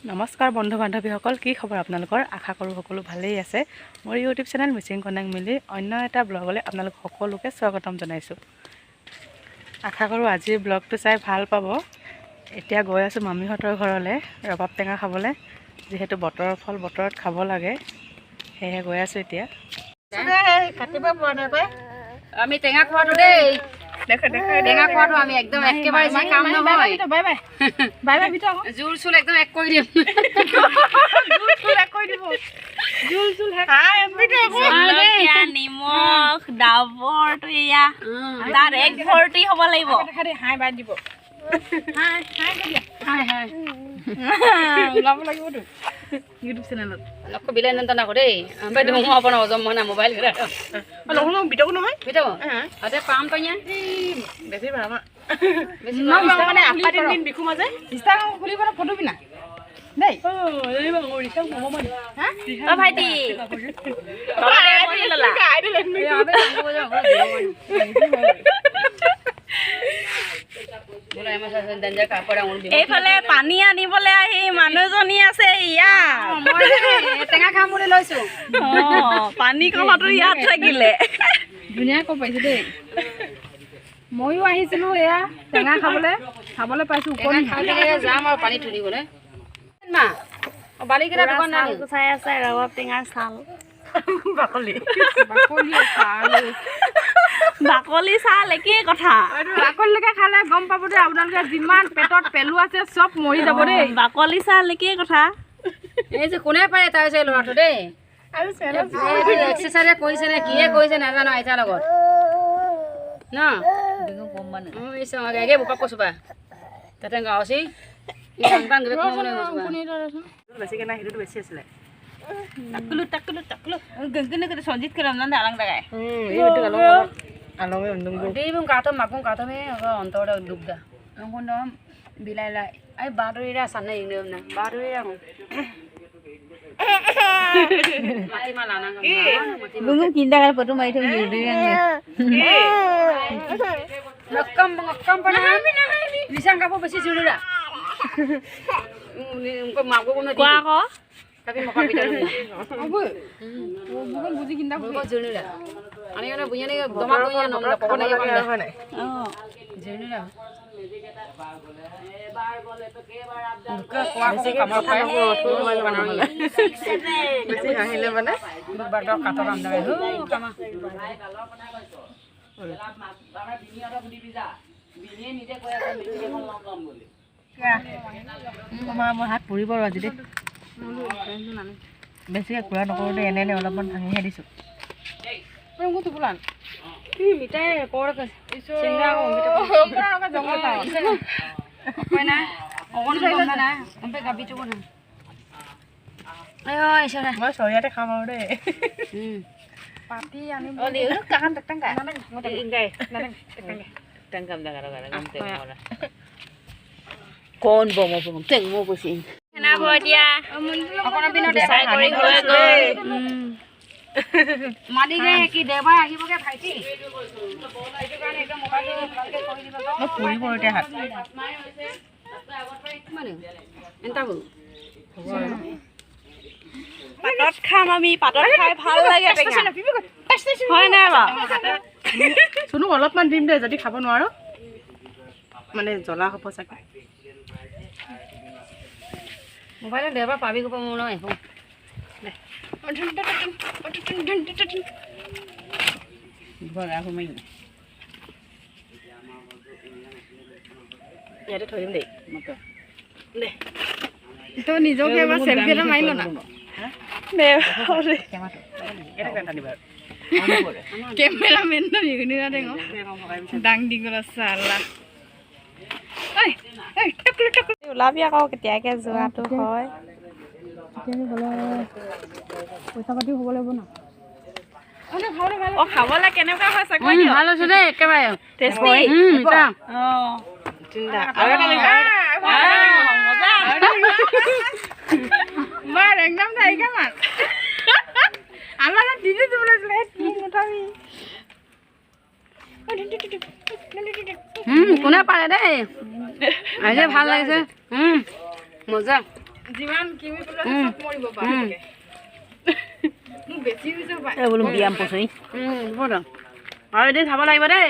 নমস্কাৰ বন্ধু বান্ধৱীসকল, কি খবৰ আপোনালোকৰ? আশা কৰোঁ সকলো ভালেই আছে। মোৰ ইউটিউব চেনেল মিচিং কন্যাক মিলি অন্য এটা ব্লগলৈ আপোনালোক সকলোকে স্বাগতম জনাইছোঁ। আশা কৰোঁ আজিৰ ব্লগটো চাই ভাল পাব। এতিয়া গৈ আছোঁ মামীহঁতৰ ঘৰলৈ ৰবাব টেঙা খাবলৈ। যিহেতু বতৰৰ ফল বতৰত খাব লাগে, সেয়েহে গৈ আছোঁ এতিয়া। কাটিব পৰা নাই পাই আমি টেঙা খোৱাটো দেই টেঙা খোৱাটো আমি একদম একেবাৰে যি কাম নহয় বাই বাই বাই বাই ভিতৰত জোল চোল একদম এক কৰি দিম জুল জুল নিমখ ডাবৰটো এয়া তাত এক ভৰ্তি হ'ব লাগিব। হাই বাই দিব ওলাব লাগিবতো ইউটিউব চেনেলত লক্ষ্য বিলাই নন্তা নকো দেই আমি ধুমু আপোনাৰ অজম মনা মোবাইল লগৰ বিতকো নহয় ভিতৰত আতে পাম তইয়া বেছি ভাল বেছি মানে আপা দিন বিকু মাজে ইনষ্টাগ্ৰাম খুলিব ফটো বিনা দেই অ ভাইটি এইফালে পানী আনিবলৈ আহি মানুহজনী আছে ইয়াত টেঙা খাম বুলি লৈছো পানী কলহটো ইয়াত থাকিলে ধুনীয়াকৈ পাইছো দেই। ময়ো আহিছিলো এয়া টেঙা খাবলৈ পাইছো যাম আৰু পানী থৈ দিবলৈ মা বালিকেইটা দোকান নাই চাই আছে ৰবাব টেঙাৰ ছাল বাকলি ছাল একেই কথা। বাকলিলৈকে খালে গম পাব দেই আপোনালোকে যিমান পেটত পেলু আছে চব মৰি যাব দেই। বাকলি ছাল একেই কথা। এই যে কোনে পাৰে তাৰ হৈছে ল'ৰাটো দেই এক্সাৰচাইজ কৰিছে নে কিয়ে কৰিছে নাজানো আইতাৰ লগত ন আগে বোকা কৈছো বা তাতে গাঁৱচি বেছিকৈ নাই, সেইটোতো বেছি আছিলে। সঞ্জিত কিরম না Alang দাগায় kato makung kato me ontor dugda nunggu nom bilai lai ay baru ira sana ini na baru ira mati malana bungu kinda kan foto mai thum yudu yang ngakam pana bisang kapo besi jurura ungko mago ko na di kwa ko tapi makan bitar bukan buji kinda ko jurura ani ana bunya ni doma bunya nom da pokona ya mana oh jurura বেছি হাঁহিলে মানে মই হাত পুৰিব ৰ আজি দেই। বেছিকৈ কুৰা নকৰোঁ দেই, এনে অলপমান ভাঙিহে দিছোঁ। bulan mitai kor ke Mana? sampai gabi coba na. Ayo, isara. মই চৰিয়াতে খাম আৰু দেই। Pati ani. Oh, dia kan tetang ka? Ingkai. tangkam da gara-gara gamte ora Kon bomo bomo teng mo pusing. kenapa dia Ako na binod sai kori goi Madi ge ki deba ahibo ge bhaiti. Aitu kan ekdom mobile ভালকে কৰি দিবা তো। মই পুৰিব এতিয়া হাত। মানে এন্তা বল। পাতত খাম আমি, পাতত খাই ভাল লাগে টেঙা হয় নাই বাৰু? চুনু অলপমান দিম দেই, যদি খাব নোৱাৰো মানে জ্বলা হ'ব চাগে। মোবাইলত দেবা পাবি গো মোৰ নহয় এখন। ইয়াতে থৈ দিম দেই। তো নিজকে এবাৰ সেলফি এটা মাৰি লনা কেমেৰামেন ন ইগনি না দেঙ ডাং দিগলা সালা ওলাবি আকৌ কেতিয়াকে যোৱাটো হয়। পইচা পাতি হ'ব লাগিব না অ খাবলৈ কেনেকুৱা হৈছে কৈ দিয়ক। ভাল আছে দেই একেবাৰে টেষ্টি মিঠা অ চিন্তা আৰু এটা লাগিব। মজা বাৰ একদম নাই কেমান আলাদা দিদি বলেছিলে কি নটাবি কোনে পাৰে দেই আজি ভাল লাগিছে মজা যিমান কিমি পেলাই চব মৰিব বাৰকে মোক বেছি হৈছে পাই এই বোলো ব্যায়াম পচৰি হ'ব দে আৰু এদিন খাব লাগিব দেই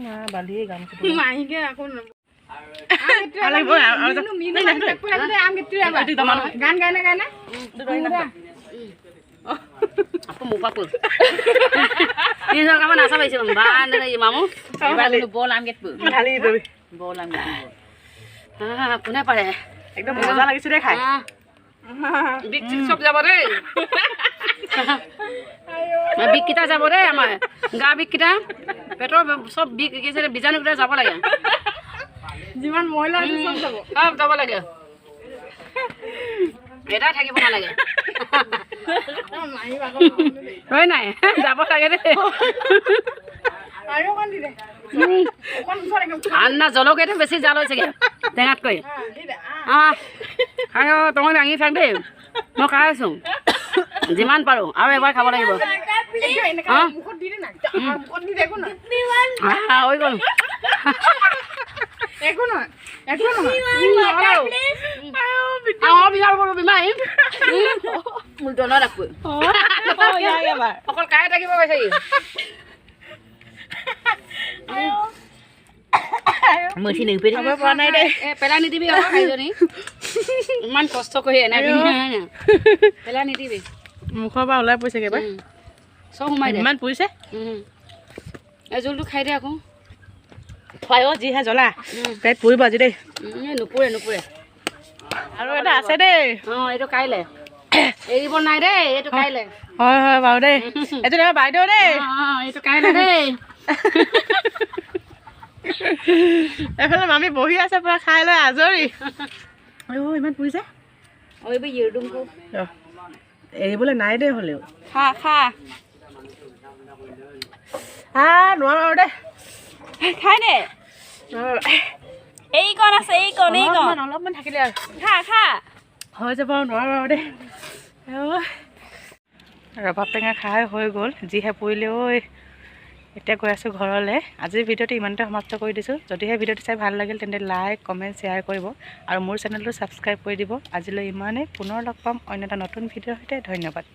মা বালিয়ে গাম মাহিকে আকৌ গান গাই না আকৌ মোক পাপো নিজৰ কামত নাচা পাইছে মামু বল আম গেট ঢালি দিবি বল আম গেট কোনে পাৰে একদম মজা লাগিছে দে খাই বিক চিক চব যাব দেই বিককেইটা যাব দেই আমাৰ গা বিককেইটা পেটৰ চব বিক বীজাণুকেইটা যাব লাগে যিমান মহিলা আছে চব যাব চব যাব লাগে এটা থাকিব নালাগে হয় নাই যাব লাগে দেই আৰু অকণ দি দে আন্না জলকীয়াটো বেছি জাল হৈছেগৈ টেঙাতকৈ খাই তই দাঙি থাক দেই মই খাই আছোঁ যিমান পাৰোঁ আৰু এবাৰ খাব লাগিব হৈ গ'ল একো নহয় একো নহয় অকল খাই থাকিব গৈছে মচি নিপি খাব পৰা নাই দেই পেলাই নিদিবি আকৌ খাইজনী ইমান কষ্ট কৰি এনে পেলাই নিদিবি মুখৰ পৰা ওলাই পৰিছেগৈ এবাৰ চব সোমাই দে ইমান পৰিছে এই জোলটো খাই দে আকৌ খুৱাই যিহে জ্বলা পেট পৰিব আজি দেই নুপুৰে নুপুৰে আৰু এটা আছে দেই অঁ এইটো কাইলৈ এৰিব নাই দেই এইটো কাইলৈ হয় হয় বাৰু দেই এইটো এবাৰ বাইদেউ দেই অঁ এইটো কাইলৈ দেই এইফালে মামী বহি আছে পুৰা খাই লৈ আজৰি ইমান পৰিছে অঁ এইবোৰ ইৰডুমটো এৰিবলৈ নাই দেই হ'লেও খা খা নোৱাৰো আৰু দেই খাই দে এইকণ আছে এইকণ অলপমান থাকিলে আৰু খা খা হৈ যাব আৰু নোৱাৰো আৰু দেই ৰবাব টেঙা খাই হৈ গ'ল যিহে পৰিলে ঐ এতিয়া গৈ আছোঁ ঘৰলৈ আজিৰ ভিডিঅ'টো ইমানতে সমাপ্ত কৰি দিছোঁ যদিহে ভিডিঅ'টো চাই ভাল লাগিল তেন্তে লাইক কমেণ্ট শ্বেয়াৰ কৰিব আৰু মোৰ চেনেলটো ছাবস্ক্ৰাইব কৰি দিব আজিলৈ ইমানেই পুনৰ লগ পাম অন্য এটা নতুন ভিডিঅ'ৰ সৈতে ধন্যবাদ